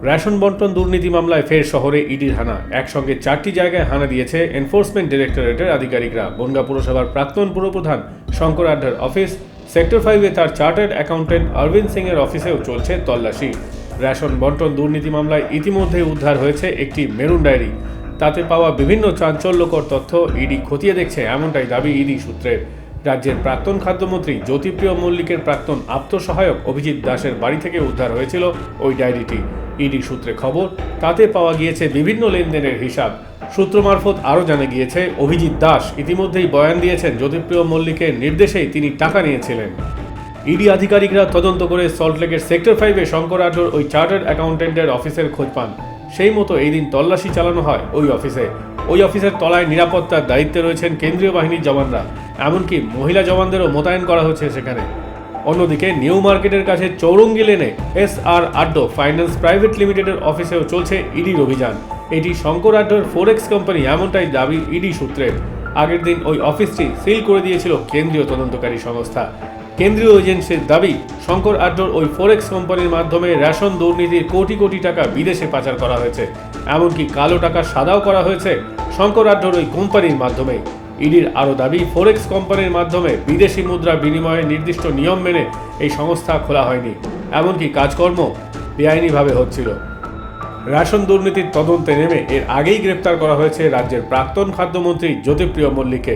Ration বন্টন দুর্নীতি মামলায় ফের শহরে ইডির হানা। একসঙ্গে 4টি জায়গায় হানা দিয়েছে এনফোর্সমেন্ট ডিরেক্টরেটের আধিকারিকরা। বনগাঁ পুরসভার প্রাক্তন পুরপ্রধান শঙ্কর আড্ডার অফিস, সেক্টর 5-এ তার চার্টার্ড অ্যাকাউন্টেন্ট অরবিন্দ সিং এর অফিসেও চলছে তল্লাশি। রেশন বন্টন দুর্নীতি মামলায় ইতিমধ্যেই উদ্ধার হয়েছে একটি মেরুন ডায়েরি। তাতে পাওয়া বিভিন্ন চাঞ্চল্যকর তথ্য ইডি খতিয়ে দেখছে, এমনটাই দাবি ইডি সূত্রের। রাজ্যের প্রাক্তন খাদ্যমন্ত্রী জ্যোতিপ্রিয় মল্লিকের প্রাক্তন আপ্তসহায়ক অভিজিৎ দাসের বাড়ি থেকে উদ্ধার হয়েছিল ওই ডায়েরিটি। ইডি সূত্রে খবর, তাতে পাওয়া গিয়েছে বিভিন্ন লেনদেনের হিসাব। সূত্র মারফত আরও জানা গিয়েছে, অভিজিৎ দাস ইতিমধ্যেই বয়ান দিয়েছেন জ্যোতিপ্রিয় মল্লিকের নির্দেশেই তিনি টাকা নিয়েছিলেন। ইডি আধিকারিকরা তদন্ত করে সল্টলেকের সেক্টর 5-এ শঙ্কর আড্ডার ওই চার্টার্ড অ্যাকাউন্টেন্টের অফিসের খোঁজ পান। সেই মতো এই দিন তল্লাশি চালানো হয় ওই অফিসে। ওই অফিসের তলায় নিরাপত্তার দায়িত্বে রয়েছেন কেন্দ্রীয় বাহিনীর জওয়ানরা, এমনকি মহিলা জওয়ানদেরও মোতায়েন করা হচ্ছে সেখানে। অন্যদিকে নিউ মার্কেটের কাছে চৌরঙ্গি লেনে SR আড্ডো ফাইন্যান্স প্রাইভেট লিমিটেডের অফিসেও চলছে ইডির অভিযান। এটি শঙ্কর আড্ডোর ফোরেক্স কোম্পানি, এমনটাই দাবি ইডি সূত্রের। আগের দিন ওই অফিসটি সিল করে দিয়েছিল কেন্দ্রীয় তদন্তকারী সংস্থা। কেন্দ্রীয় এজেন্সির দাবি, শঙ্কর আড্ডোর ওই ফোরেক্স কোম্পানির মাধ্যমে রেশন দুর্নীতির কোটি কোটি টাকা বিদেশে পাচার করা হয়েছে, এমনকি কালো টাকা সাদাও করা হয়েছে শঙ্কর আড্ডোর ওই কোম্পানির মাধ্যমেই। ইডির আরও দাবি, ফোরেক্স কোম্পানির মাধ্যমে বিদেশি মুদ্রা বিনিময়ের নির্দিষ্ট নিয়ম মেনে এই সংস্থা খোলা হয়নি, এমনকি কাজকর্ম বেআইনিভাবে হচ্ছিল। রেশন দুর্নীতির তদন্তে নেমে এর আগেই গ্রেপ্তার করা হয়েছে রাজ্যের প্রাক্তন খাদ্যমন্ত্রী জ্যোতিপ্রিয় মল্লিককে।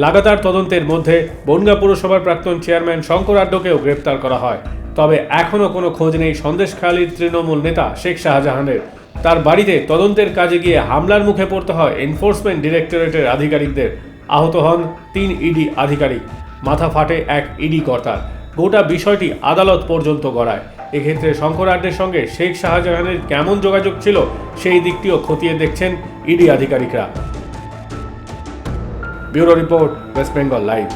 লাগাতার তদন্তের মধ্যে বনগাঁ পুরসভার প্রাক্তন চেয়ারম্যান শঙ্কর আড্ডোকেও গ্রেপ্তার করা হয়। তবে এখনও কোনো খোঁজ নেই সন্দেশখালীর তৃণমূল নেতা শেখ শাহজাহানের। তার বাড়িতে তদন্তের কাজে গিয়ে হামলার মুখে পড়তে হয় এনফোর্সমেন্ট ডিরেক্টরেটের আধিকারিকদের। আহত হন 3 ইডি আধিকারিক, মাথা ফাটে এক ইডি কর্তার। গোটা বিষয়টি আদালত পর্যন্ত গড়ায়। এক্ষেত্রে শঙ্কর আড্ডের সঙ্গে শেখ শাহজাহানের কেমন যোগাযোগ ছিল সেই দিকটিও খতিয়ে দেখছেন ইডি আধিকারিকরা। Bureau report, West Bengal live.